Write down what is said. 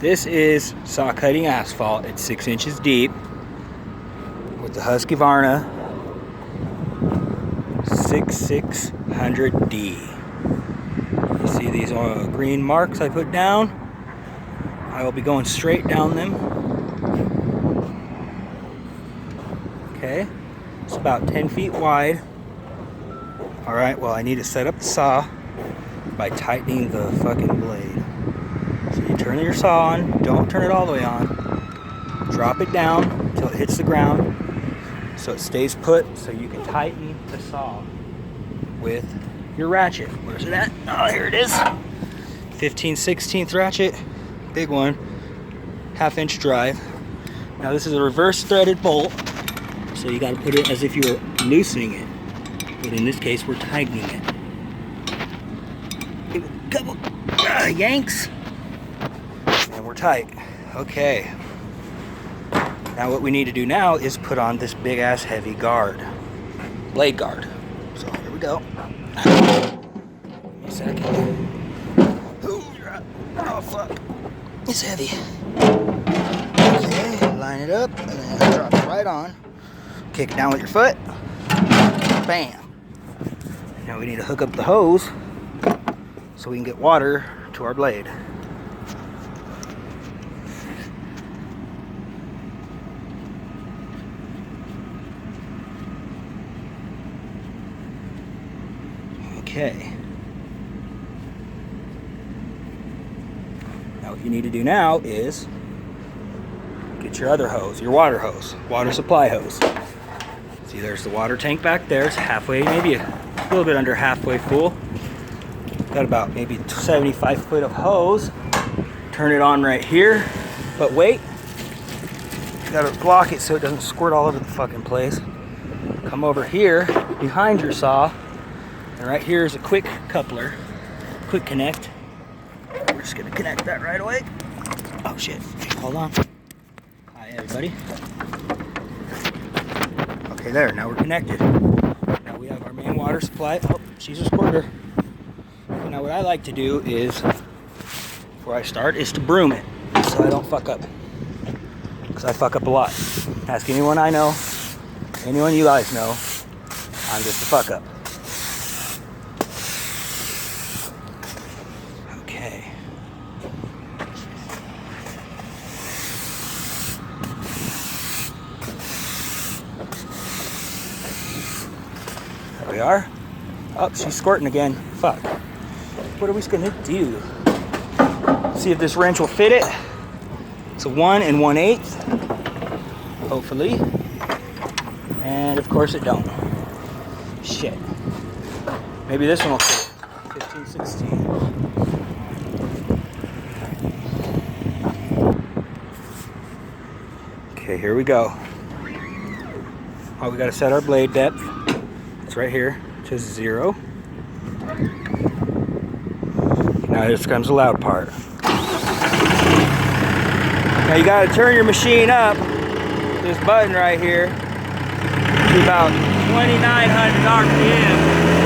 This is saw cutting asphalt. It's 6 inches deep with the Husqvarna 6600D. You see these green marks I put down? I will be going straight down them. Okay, it's about 10 feet wide. Alright, well I need to set up the saw by tightening the fucking blade. So you turn your saw on, don't turn it all the way on. Drop it down until it hits the ground so it stays put, so you can tighten the saw with your ratchet. Where's it at? Oh, here it is. 15/16 ratchet, big one, 1/2 inch drive. Now this is a reverse threaded bolt, so you got to put it as if you were loosening it, but in this case we're tightening it. Give it a couple yanks, and we're tight. Okay. Now what we need to do now is put on this big ass heavy guard, blade guard. So here we go. Give me a second. Oh fuck, it's heavy. Okay, line it up and then drop it right on. Kick it down with your foot. Bam. Now we need to hook up the hose so we can get water to our blade. Okay. Now what you need to do now is get your other hose, your water hose, water supply hose. See, there's the water tank back there. It's halfway, maybe a little bit under halfway full. Got about maybe 75 foot of hose. Turn it on right here, but wait. You gotta block it so it doesn't squirt all over the fucking place. Come over here behind your saw. And right here is a quick coupler, quick connect. We're just gonna connect that right away. Oh shit, hold on. Hi everybody. Okay, there, now we're connected. Now we have our main water supply. Oh, she's a squirter. Okay, now what I like to do is, before I start, is to broom it so I don't fuck up. Because I fuck up a lot. Ask anyone I know, anyone you guys know, I'm just a fuck up. Okay. There we are. Oh, she's squirting again. Fuck. What are we gonna do? See if this wrench will fit it. It's a 1 1/8. Hopefully. And of course it don't. Shit. Maybe this one will fit. 15/16. Okay, here we go. Oh, we gotta set our blade depth. It's right here to 0. Now here comes the loud part. Now you gotta turn your machine up, this button right here, to about 2,900 RPM.